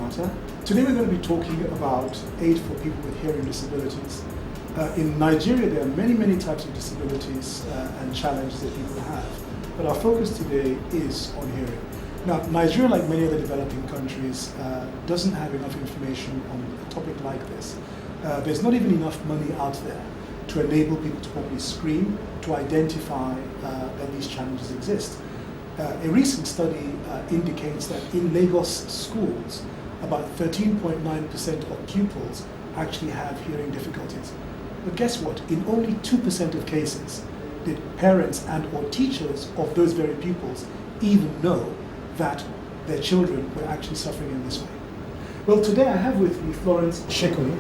matter. Today we're going to be talking about aid for people with hearing disabilities. In Nigeria there are many types of disabilities and challenges that people have, but our focus today is on hearing. Now, Nigeria, like many other developing countries, doesn't have enough information on a topic like this. There's not even enough money out there to enable people to properly screen, to identify that these challenges exist. A recent study indicates that in Lagos schools, about 13.9% of pupils actually have hearing difficulties. But guess what? In only 2% of cases did parents and or teachers of those very pupils even know that their children were actually suffering in this way. Well, today I have with me Florence Sheikoni,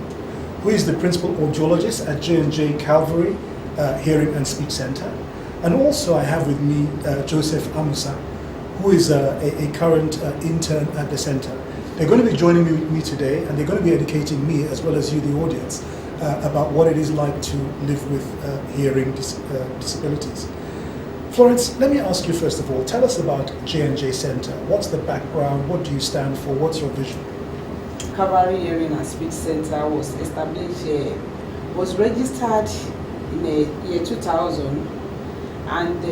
who is the principal audiologist at J&J Calvary Hearing and Speech Center. And also I have with me Joseph Amusa, who is a current intern at the center. They're going to be joining me today, and they're going to be educating me as well as you, the audience, about what it is like to live with hearing disabilities. Florence, let me ask you first of all, tell us about J&J Center. What's the background? What do you stand for? What's your vision? Calvary Hearing and Speech Center was established, was registered in the year 2000, and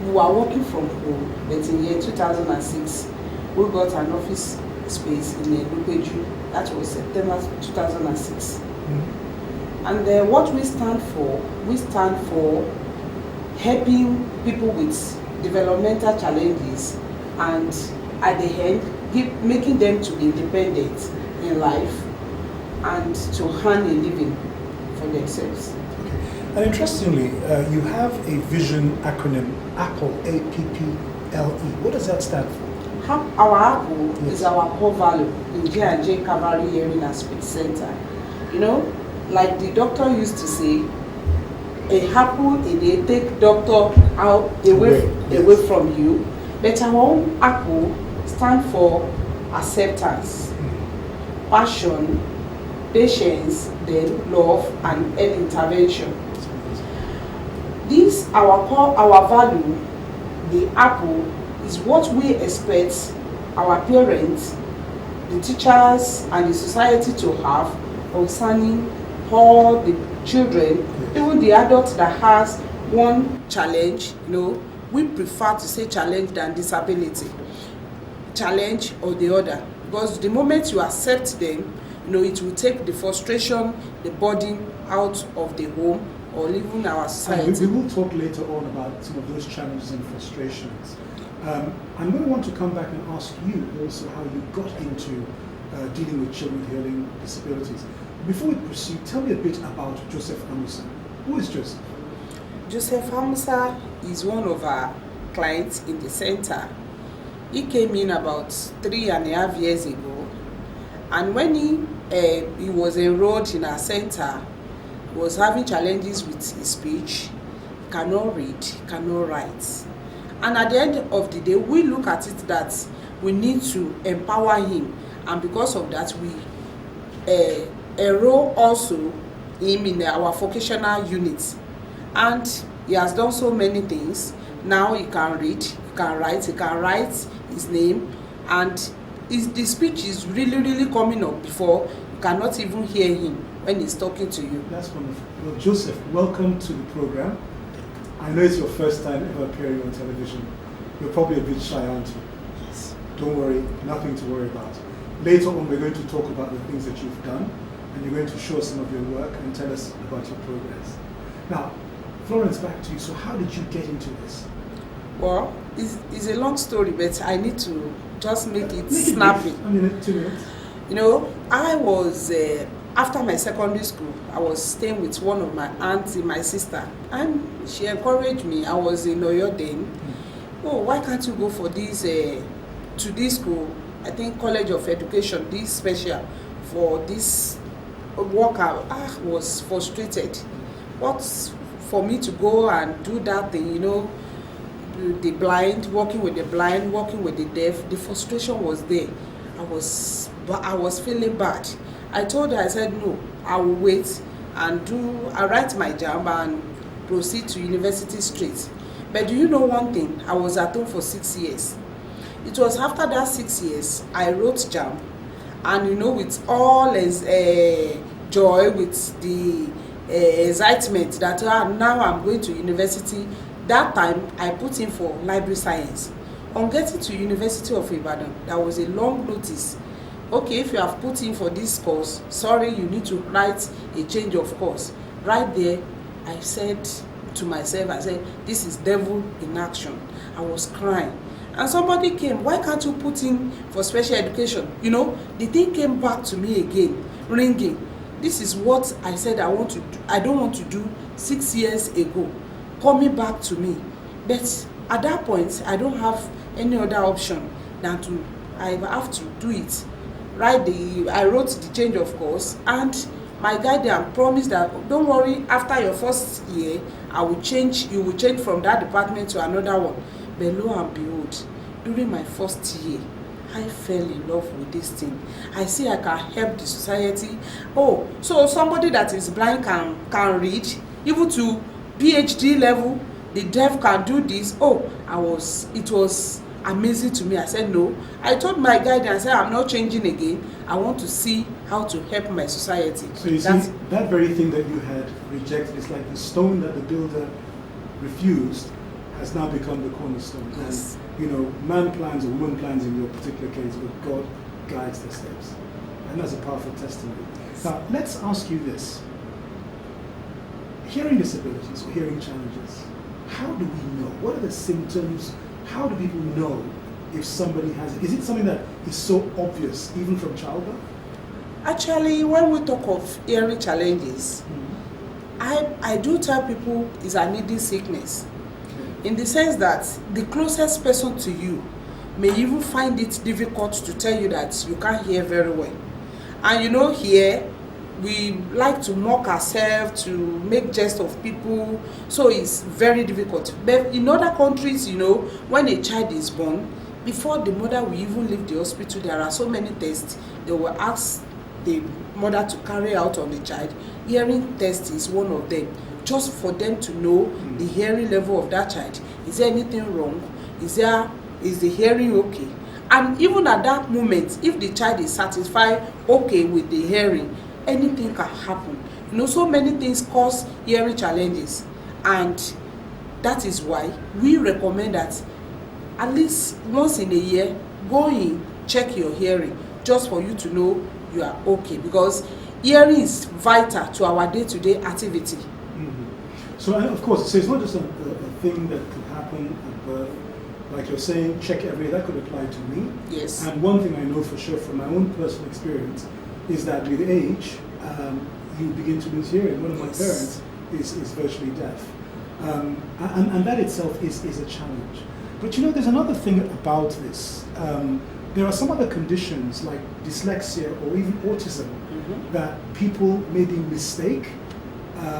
we were working from home. But in the year 2006, we got an office space in Opuiyo. That was September 2006. Mm-hmm. And what we stand for helping people with developmental challenges, and at the end, making them to be independent in life and to earn a living for themselves. Okay. And interestingly, you have a vision acronym, APPLE, A-P-P-L-E. What does that stand for? Our APPLE is our core value in J&J Calvary Hearing and Speech Center. You know, like the doctor used to say, a apple a day take doctor out away from you. But our own APPLE stand for acceptance, passion, patience, then love, and early intervention. This our value, the APPLE, is what we expect our parents, the teachers, and the society to have concerning all the children, even the adults that has one challenge. You know, we prefer to say challenge than disability. Challenge or the other, because the moment you accept them, you know, it will take the frustration, the burden out of the home or even our society. We will talk later on about some of those challenges and frustrations. I'm going to want to come back and ask you also how you got into dealing with children with hearing disabilities. Before we proceed, tell me a bit about Joseph Amusa. Who is Joseph? Joseph Amusa is one of our clients in the center. He came in about 3.5 years ago, and when he was enrolled in our center, he was having challenges with his speech, cannot read, cannot write. And at the end of the day, we look at it that we need to empower him, and because of that, we enroll also him in our vocational unit. And he has done so many things. Now he can read, he can write his name, and the speech is really coming up before you cannot even hear him when he's talking to you. That's wonderful. Well, Joseph, welcome to the program. I know it's your first time ever appearing on television. You're probably a bit shy, aren't you? Yes. Don't worry, nothing to worry about. Later on, we're going to talk about the things that you've done, and you're going to show some of your work and tell us about your progress. Now, Florence, back to you. So how did you get into this? Well, it's a long story, but I need to just make it snappy. I mean, 2 minutes. You know, I was, after my secondary school, I was staying with one of my aunts, my sister, and she encouraged me. I was in Oyo then. Oh, why can't you go for this, to this school, I think College of Education, this special, for this work? I was frustrated. What's for me to go and do that thing, you know, the blind, working with the blind, working with the deaf, the frustration was there. I was feeling bad. I told her, I said, no, I will wait and I write my JAMB and proceed to University Street. But do you know one thing? I was at home for 6 years. It was after that 6 years, I wrote JAMB and you know, with all his joy, with the excitement that now I'm going to university. That time I put in for library science. On getting to University of Ibadan, there was a long notice. Okay, if you have put in for this course, sorry, you need to write a change of course. Right there, I said to myself, I said, this is devil in action. I was crying. And somebody came, why can't you put in for special education? You know, the thing came back to me again, ringing. This is what I said I want to do. I don't want to do 6 years ago, coming back to me. But at that point, I don't have any other option than to, I have to do it. Right, I wrote the change of course, and my guardian promised that don't worry, after your first year, I will change, you will change from that department to another one. But lo and behold, during my first year, I fell in love with this thing. I see I can help the society. Oh, so somebody that is blind can read, even to PhD level, the deaf can do this. Oh, it was amazing to me. I said no. I told my guardian, I said, I'm not changing again. I want to see how to help my society. So you see, that very thing that you had rejected is like the stone that the builder refused has now become the cornerstone. Yes. And, you know, man plans or woman plans in your particular case, but God guides their steps. And that's a powerful testimony. Yes. Now, let's ask you this. Hearing disabilities or hearing challenges, how do we know? What are the symptoms? How do people know if somebody has it? Is it something that is so obvious, even from childbirth? Actually, when we talk of hearing challenges, I do tell people it's an hidden sickness. Okay. In the sense that the closest person to you may even find it difficult to tell you that you can't hear very well. And you know, here, we like to mock ourselves, to make jest of people, so it's very difficult. But in other countries, you know, when a child is born, before the mother will even leave the hospital, there are so many tests they will ask the mother to carry out on the child. Hearing test is one of them, just for them to know the hearing level of that child. Is there anything wrong? Is the hearing okay? And even at that moment, if the child is satisfied okay with the hearing, anything can happen. You know, so many things cause hearing challenges, and that is why we recommend that at least once in a year, go in, check your hearing, just for you to know you are okay, because hearing is vital to our day-to-day activity. So, and of course, so it's not just a thing that could happen at birth. Like you're saying, check every, that could apply to me. Yes. And one thing I know for sure from my own personal experience is that with age, you begin to lose hearing. One of my parents is virtually deaf. And that itself is a challenge. But you know, there's another thing about this. There are some other conditions like dyslexia or even autism that people maybe mistake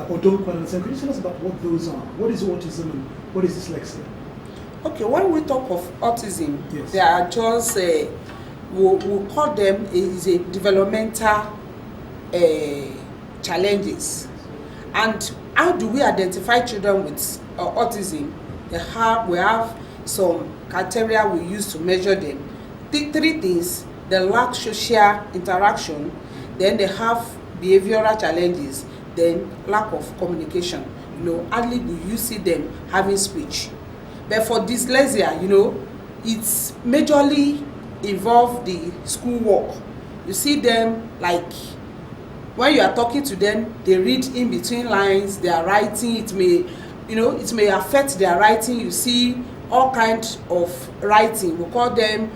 or don't quite understand. Could you tell us about what those are? What is autism and what is dyslexia? Okay, when we talk of autism, yes, they are just, we'll call them is a developmental challenges. And how do we identify children with autism? We have some criteria we use to measure them. Three things: they lack social interaction, then they have behavioral challenges, then lack of communication. You know, hardly do you see them having speech. But for dyslexia, you know, it's majorly involve the schoolwork. You see them like when you are talking to them, they read in between lines, they are writing, it may affect their writing. You see all kinds of writing. We call them,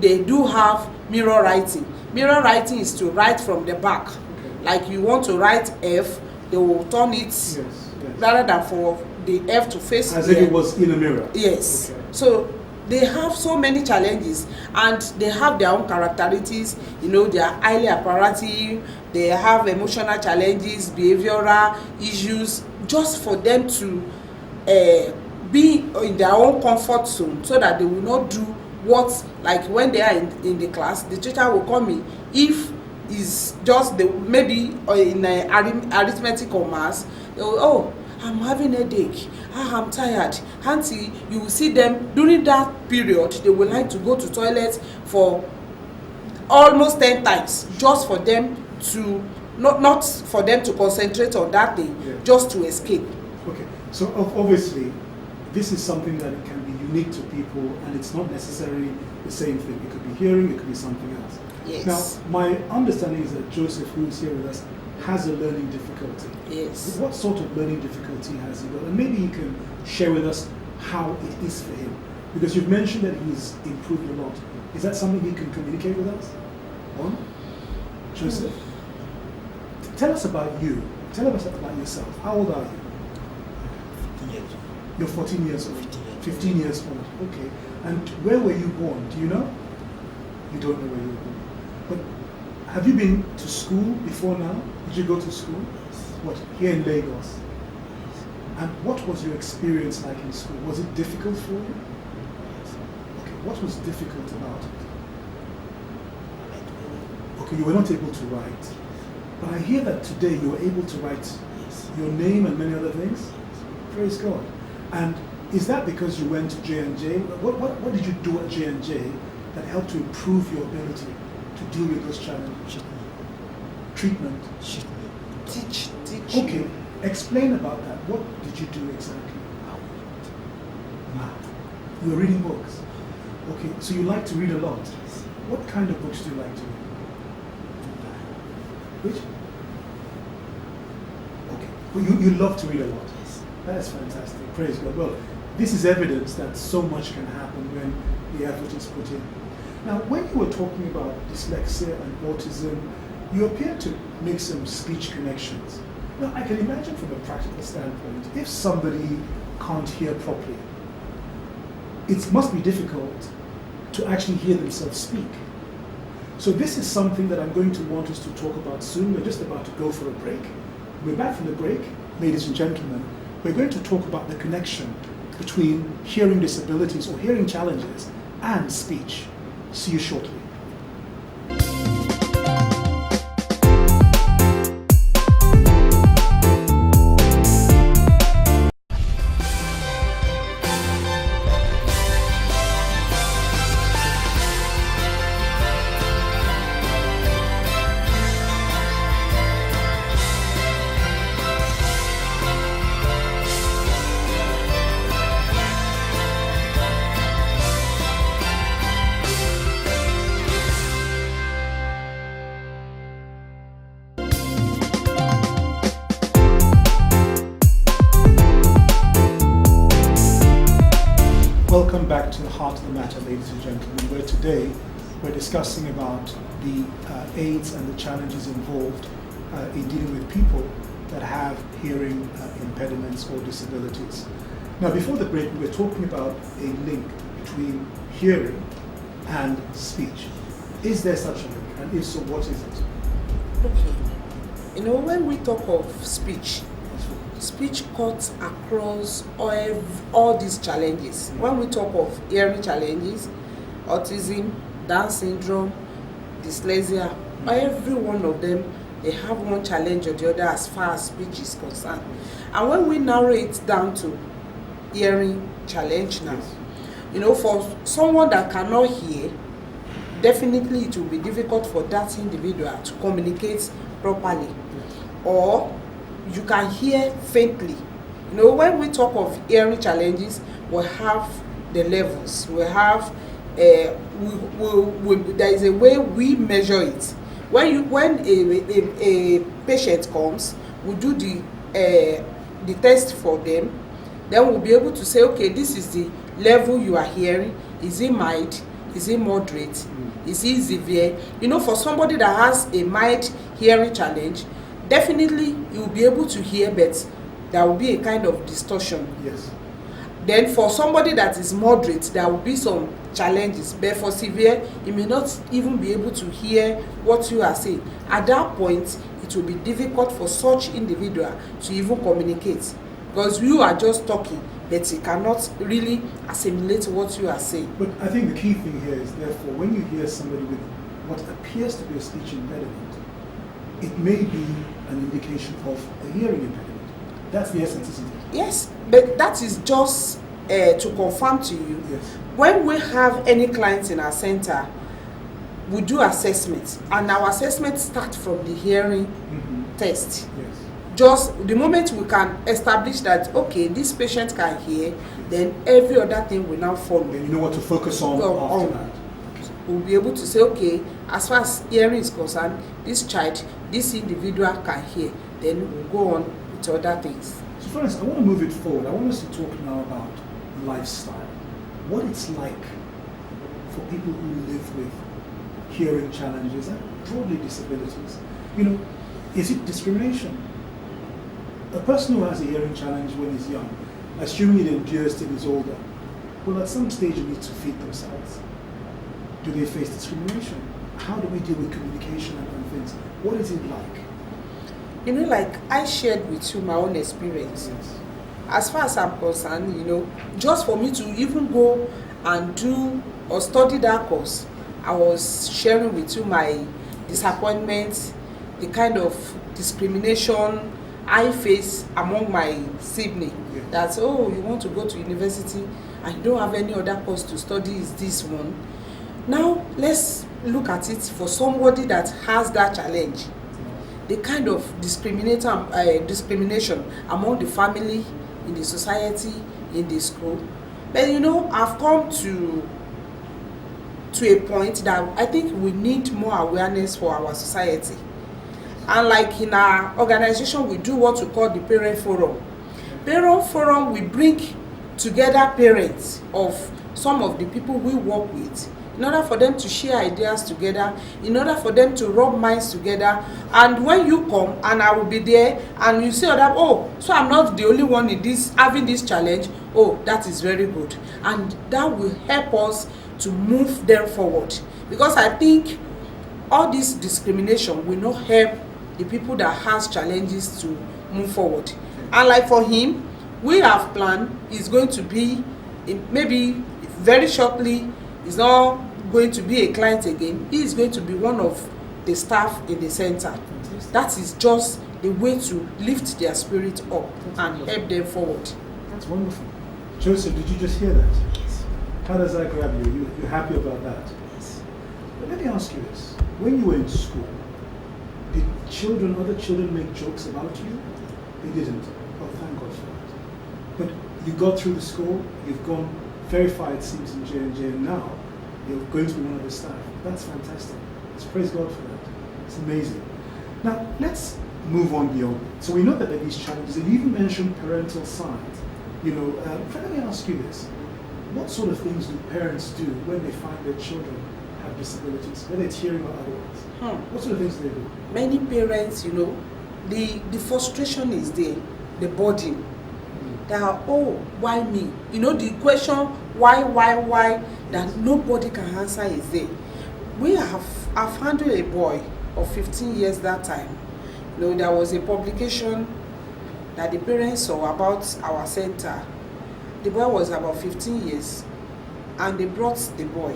they do have mirror writing. Mirror writing is to write from the back. Okay. Like you want to write F, they will turn it rather than for the F to face as if it was in a mirror. Yes. Okay. So they have so many challenges, and they have their own characteristics. You know, they are highly apparative, they have emotional challenges, behavioral issues, just for them to be in their own comfort zone, so that they will not do what, like when they are in the class, the teacher will come in. If it's just maybe in arithmetic or maths, they will, oh, I'm having a headache, I'm tired. Auntie, you will see them during that period, they will like to go to toilet for almost 10 times just for them to not for them to concentrate on that thing, just to escape. Okay, so obviously this is something that it can be unique to people, and it's not necessarily the same thing. It could be hearing, it could be something else. Yes. Now, my understanding is that Joseph, who is here with us, has a learning difficulty. Yes. What sort of learning difficulty has he got? And maybe you can share with us how it is for him. Because you've mentioned that he's improved a lot. Is that something he can communicate with us on? Joseph? Tell us about you. Tell us about yourself. How old are you? 15 years. You're 14 years old. 15 years old. Okay. And where were you born? Do you know? You don't know where you were born. But have you been to school before now? Did you go to school? What? Here in Lagos? And what was your experience like in school? Was it difficult for you? Okay. What was difficult about it? Okay, you were not able to write. But I hear that today you were able to write your name and many other things. Praise God. And is that because you went to J&J? What did you do at J&J that helped to improve your ability to deal with those challenges? Treatment. Teach. Okay, explain about that. What did you do exactly? You were reading books. Okay, so you like to read a lot. What kind of books do you like to read? Which? Okay, well, you love to read a lot. That's fantastic. Praise God. Well, this is evidence that so much can happen when the effort is put in. Now, when you were talking about dyslexia and autism, you appear to make some speech connections. Now, I can imagine from a practical standpoint, if somebody can't hear properly, it must be difficult to actually hear themselves speak. So this is something that I'm going to want us to talk about soon. We're just about to go for a break. We're back from the break, ladies and gentlemen. We're going to talk about the connection between hearing disabilities or hearing challenges and speech. See you shortly. Welcome back to the heart of the matter, ladies and gentlemen, where today we're discussing about the aids and the challenges involved in dealing with people that have hearing impediments or disabilities. Now, before the break, we were talking about a link between hearing and speech. Is there such a link? And if so, what is it? Okay. You know, when we talk of speech cuts across all these challenges. When we talk of hearing challenges, autism, Down syndrome, dyslexia, every one of them, they have one challenge or the other as far as speech is concerned. And when we narrow it down to hearing challenge now, you know, for someone that cannot hear, definitely it will be difficult for that individual to communicate properly, or you can hear faintly. You know, when we talk of hearing challenges, we have the levels. We have there is a way we measure it. When a patient comes, we do the test for them. Then we'll be able to say, okay, this is the level you are hearing. Is it mild? Is it moderate? Is it severe? You know, for somebody that has a mild hearing challenge, definitely you'll be able to hear, but there will be a kind of distortion. Yes. Then for somebody that is moderate, there will be some challenges, but for severe, you may not even be able to hear what you are saying. At that point, it will be difficult for such individual to even communicate, because you are just talking, but you cannot really assimilate what you are saying. But I think the key thing here is, therefore, when you hear somebody with what appears to be a speech impediment, it may be an indication of a hearing impediment. That's the essence, isn't it? Yes, but that is just to confirm to you. Yes. When we have any clients in our center, we do assessments, and our assessments start from the hearing test. Yes. Just the moment we can establish that, okay, this patient can hear, then every other thing will now follow. Then you know what to focus on after that. We'll be able to say, okay, as far as hearing is concerned, this child, this individual can hear, then we'll go on with other things. So Florence, I want to move it forward. I want us to talk now about lifestyle. What it's like for people who live with hearing challenges and broadly disabilities. You know, is it discrimination? A person who has a hearing challenge when he's young, assuming it endures till he's older, well, at some stage you need to feed themselves. Do they face discrimination? How do we deal with communication and things? What is it like? You know, like I shared with you my own experience. Yes. As far as I'm concerned, you know, just for me to even go and do or study that course, I was sharing with you my disappointment, the kind of discrimination I face among my siblings. Yes. That, oh, you want to go to university and you don't have any other course to study, is this one. Now, let's look at it for somebody that has that challenge. The kind of discrimination among the family, in the society, in the school. But you know, I've come to a point that I think we need more awareness for our society. And like in our organization, we do what we call the Parent Forum. Parent Forum, we bring together parents of some of the people we work with, in order for them to share ideas together, in order for them to rub minds together. And when you come, and I will be there, and you say, oh, so I'm not the only one in this having this challenge. Oh, that is very good. And that will help us to move them forward. Because I think all this discrimination will not help the people that has challenges to move forward. And like for him, we have planned, is going to be, maybe very shortly, is not going to be a client again. He is going to be one of the staff in the center. That is just the way to lift their spirit up and help them forward. That's wonderful. Joseph, did you just hear that? Yes. How does that grab you? You're happy about that? Yes. But let me ask you this. When you were in school, did other children make jokes about you? They didn't. Oh, thank God for that. But you got through the school, you've gone very far, it seems, in J&J, and now you're going to be one of the staff. That's fantastic. Let's praise God for that. It's amazing. Now, let's move on beyond that. So we know that there are these challenges, and you even mentioned parental signs. You know, let me ask you this. What sort of things do parents do when they find their children have disabilities, whether it's hearing or otherwise? What sort of things do they do? Many parents, you know, the frustration is there, the burden. That, oh, why me? You know, the question, why, that nobody can answer is there. I've handled a boy of 15 years that time. You know, there was a publication that the parents saw about our center. The boy was about 15 years, and they brought the boy.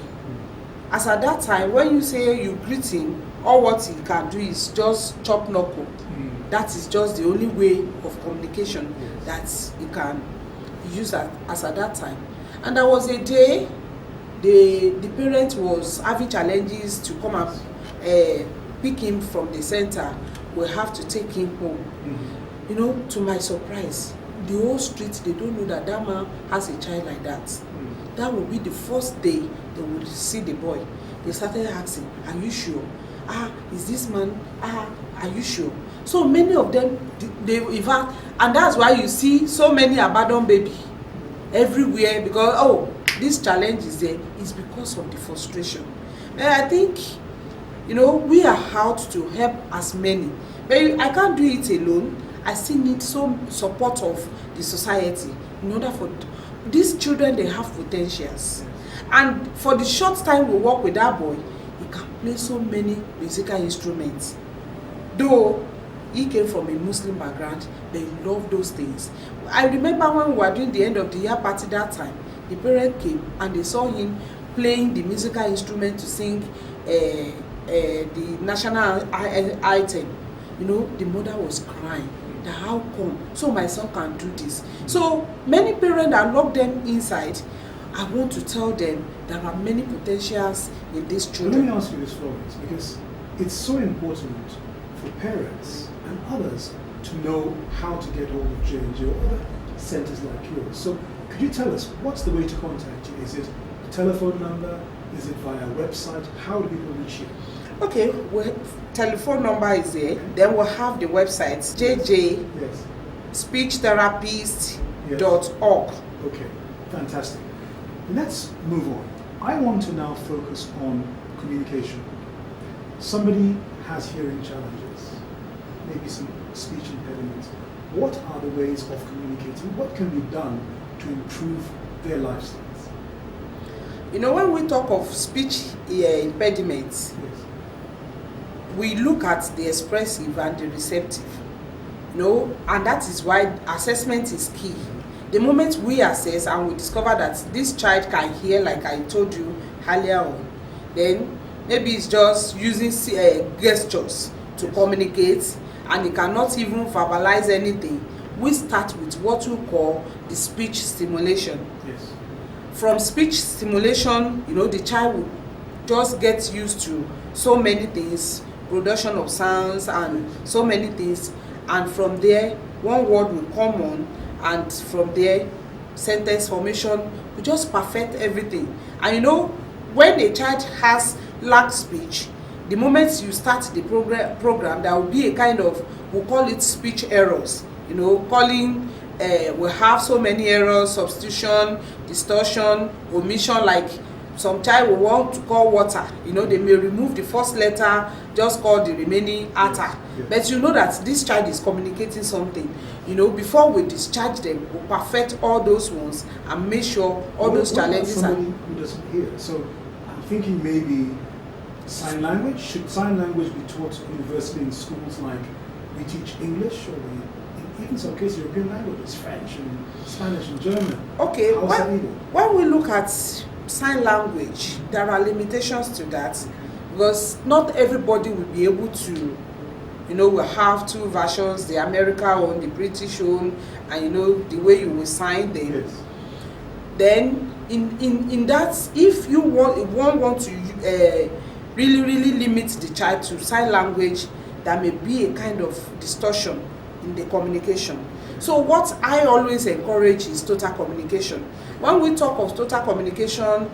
As at that time, when you say you greet him, all what he can do is just chop knuckle. That is just the only way of communication that you can use as at that time. And there was a day, the parent was having challenges to come up, pick him from the center. We have to take him home. You know, to my surprise, the whole street, they don't know that that man has a child like that. That will be the first day they will see the boy. They started asking, are you sure? Is this man? Are you sure? So many of them, they in fact, and that's why you see so many abandoned baby everywhere, because, oh, this challenge is there. It's because of the frustration. And I think, you know, we are out to help as many. But I can't do it alone. I still need some support of the society in order for these children, they have potentials. And for the short time we work with that boy, he can play so many musical instruments. Though he came from a Muslim background, they love those things. I remember when we were doing the end of the year party that time, the parent came and they saw him playing the musical instrument to sing the national anthem. You know, the mother was crying. That how come? So my son can do this. So many parents are locked them inside. I want to tell them there are many potentials in these Let children. me ask you this, Florence, because it's so important for parents and others to know how to get hold of J&J or other centers like yours. So could you tell us, what's the way to contact you? Is it a telephone number? Is it via website? How do people reach you? Okay, telephone number is there. Then we'll have the website, JJ Yes. speechtherapist.org. Okay, fantastic. Let's move on. I want to now focus on communication. Somebody has hearing challenges, maybe some speech impediments. What are the ways of communicating? What can be done to improve their lifestyles? You know, when we talk of speech impediments, Yes. we look at the expressive and the receptive. You know, and that is why assessment is key. The moment we assess and we discover that this child can hear, like I told you earlier on, then maybe it's just using gestures to communicate, and he cannot even verbalize anything. We start with what we call the speech stimulation. Yes. From speech stimulation, you know, the child will just get used to so many things, production of sounds and so many things, and from there one word will come on, and from there sentence formation will just perfect everything. And you know, when a child has lack speech, the moment you start the program, there will be a kind of, we'll call it speech errors, you know, calling we have so many errors, substitution, distortion, omission. Like some child will want to call water, you know, they may remove the first letter, just call the remaining ata. Yes. But you know that this child is communicating something. You know, before we discharge them, we'll perfect all those ones and make sure all those challenges are. Somebody who doesn't hear. So I'm thinking maybe sign language. Should sign language be taught universally in schools like we teach English, or in even some cases European languages, French and Spanish and German? Okay, How is that needed? when we look at sign language, there are limitations to that, because not everybody will be able to, you know, we have two versions, the American one, the British one, and you know, the way you will sign them. Yes. Then in that, if you want to really limit the child to sign language, there may be a kind of distortion in the communication. So what I always encourage is total communication. When we talk of total communication,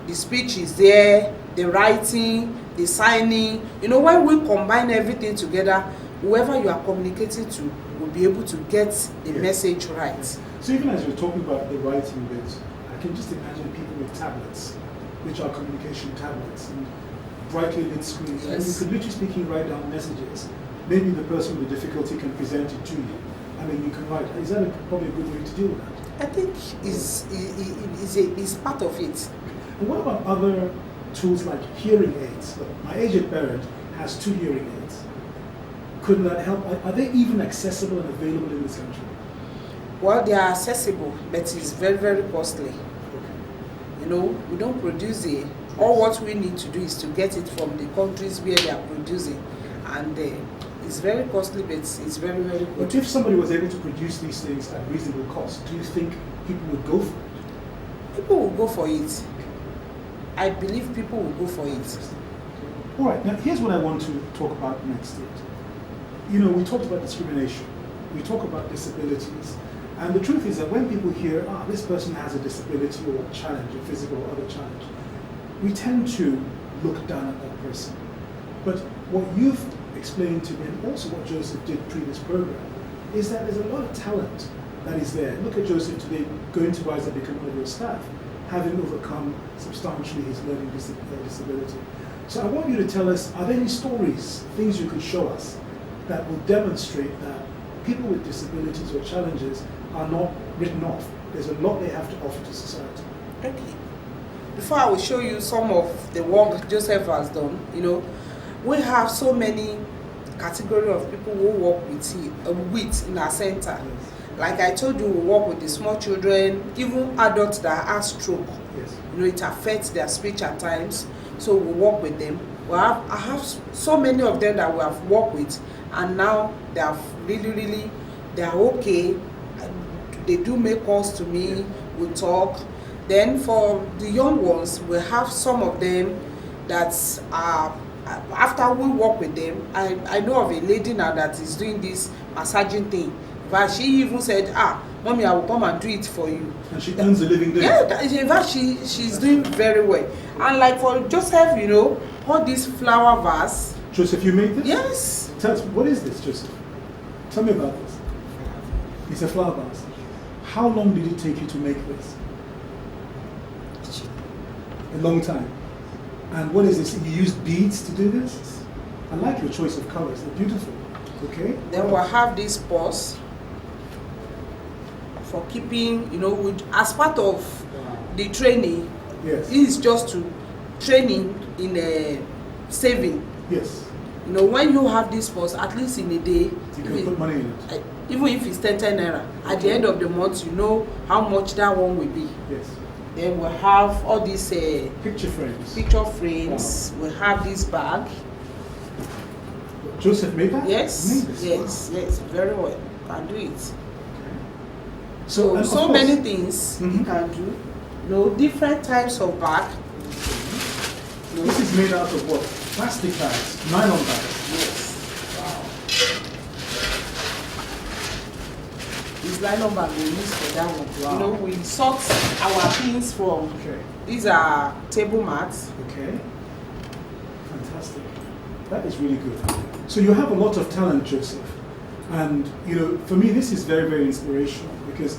the speech is there, the writing, the signing. You know, when we combine everything together, whoever you are communicating to will be able to get the message right. So even as you're talking about the writing bit, I can just imagine people with tablets, which are communication tablets, and brightly lit screens. And you Yes. could literally speaking write down messages. Maybe the person with the difficulty can present it to you. I mean, you can write. Is that probably a good way to deal with that? I think is part of it. And what about other tools like hearing aids? Look, my aged parent has 2 hearing aids. Couldn't that help? Are they even accessible and available in this country? Well, they are accessible, but it's very, very costly. Okay. You know, we don't produce it. All what we need to do is to get it from the countries where they are producing, and it's very costly, but it's very, very good. But if somebody was able to produce these things at reasonable cost, do you think people would go for it? People will go for it. I believe people will go for it. All right, now here's what I want to talk about next. You know, we talked about discrimination, we talk about disabilities, and the truth is that when people hear, this person has a disability or a challenge, a physical or other challenge, we tend to look down at that person. But what you've explained to me, and also what Joseph did previous program, is that there's a lot of talent that is there. Look at Joseph today, going to rise and become one of your staff, having overcome substantially his learning disability. So I want you to tell us, are there any stories, things you could show us that will demonstrate that people with disabilities or challenges are not written off? There's a lot they have to offer to society. Okay. Before I will show you some of the work Joseph has done, you know, we have so many category of people who work with in our center. Yes. Like I told you, we work with the small children, even adults that have stroke. Yes. You know, it affects their speech at times, so we work with them. I have so many of them that we have worked with, and now they have they are okay. They do make calls to me, we talk, Then for the young ones, we have some of them that are, after we work with them, I know of a lady now that is doing this massaging thing. But she even said, Mommy, I will come and do it for you. And she earns a living there. Yeah, in fact, she's doing very well. And like for Joseph, you know, all these flower vase. Joseph, you made this? Yes. Tell us, what is this, Joseph? Tell me about this. It's a flower vase. How long did it take you to make this? A long time. And what is this? You used beads to do this? I like your choice of colors. They're beautiful. Okay. Then we'll have this purse for keeping, you know, as part of the training. Yes. It is just to training in a saving. Yes. You know, when you have this purse, at least in a day, You can put money in it. even if it's 10 naira, at the end of the month, you know how much that one will be. Yes. Then we'll have all these Picture frames. picture frames. Wow. We'll have this bag. Joseph made that? Yes, Made this? yes, Wow. yes, very well. Can do it. Okay. So and of course- many things you Mhm. can do. You know, different types of bag. You know, This is made out of what? Plastic bags, nylon bags. yes. Wow. This nylon bag we use for that one. Wow. You know, we sort our things from. Okay. These are table mats. Okay. Fantastic. That is really good. So you have a lot of talent, Joseph. And, you know, for me, this is very, very inspirational because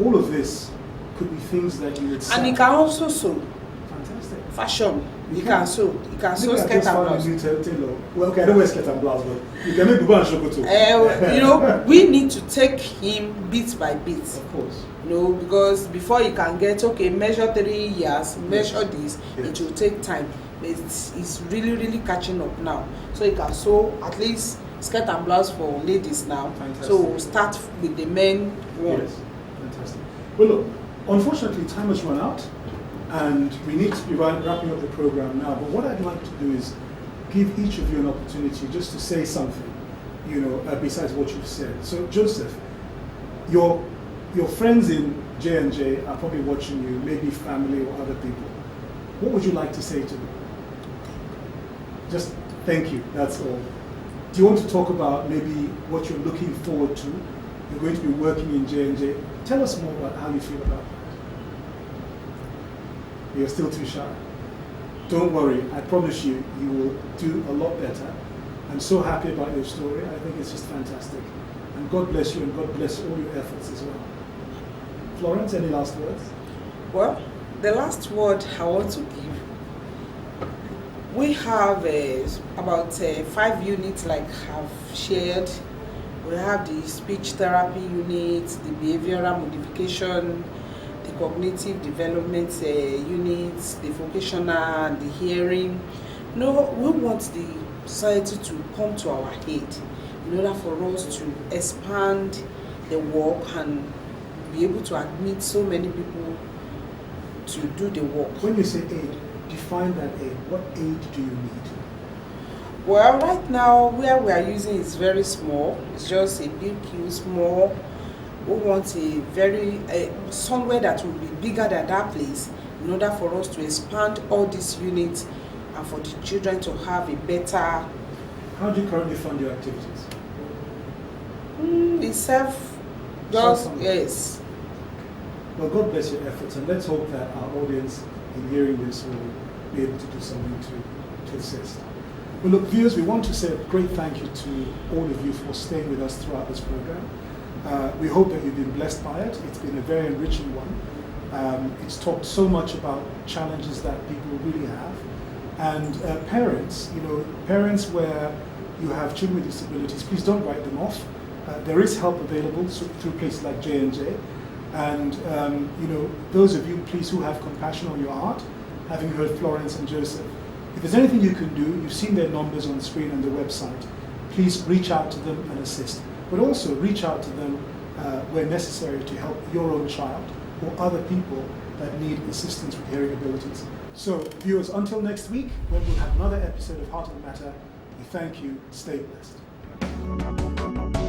all of this could be things that you would sell. And you can also sew. Fantastic. Fashion. You You can. can sew. You can sew Maybe I skirt just and found a blouse. new tailor. Well, okay, I don't wear skirt and blouse, but you can make Buba and Shokoto. You know, we need to take him bit by bit. Of course. You know, because before you can get, okay, measure 3 years, measure this, Yes. it will take time. But it's really, really catching up now. So you can sew at least skirt and blouse for ladies now. Fantastic. So we'll start with the men one. Yes, fantastic. Well, look, unfortunately, time has run out, and we need to be wrapping up the program now. But what I'd like to do is give each of you an opportunity just to say something, you know, besides what you've said. So, Joseph, your friends in J&J are probably watching you, maybe family or other people. What would you like to say to them? Just thank you, that's all. Do you want to talk about maybe what you're looking forward to? You're going to be working in J&J. Tell us more about how you feel about that. You're still too shy. Don't worry, I promise you, you will do a lot better. I'm so happy about your story. I think it's just fantastic. And God bless you, and God bless all your efforts as well. Florence, any last words? Well, the last word I want to give, we have about 5 units like I've shared. We have the speech therapy unit, the behavioral modification, the cognitive development units, the vocational, the hearing. You know, we want the society to come to our aid in order for us to expand the work and be able to admit so many people to do the work. When you say aid, define that aid. What aid do you need? Well, right now where we are using is very small. It's just a big queue, small. We want a very somewhere that will be bigger than that place in order for us to expand all these units and for the children to have a better. How do you currently fund your activities? It's self, just yes. Well, God bless your efforts, and let's hope that our audience, in hearing this, will be able to do something to assist. Well, look, viewers, we want to say a great thank you to all of you for staying with us throughout this program. We hope that you've been blessed by it. It's been a very enriching one. It's talked so much about challenges that people really have. And parents, you know, parents where you have children with disabilities, please don't write them off. There is help available through places like J&J. And, you know, those of you, please, who have compassion on your heart, having heard Florence and Joseph, if there's anything you can do, you've seen their numbers on the screen and the website, please reach out to them and assist. But also reach out to them where necessary to help your own child or other people that need assistance with hearing abilities. So, viewers, until next week, when we'll have another episode of Heart of the Matter, we thank you. Stay blessed.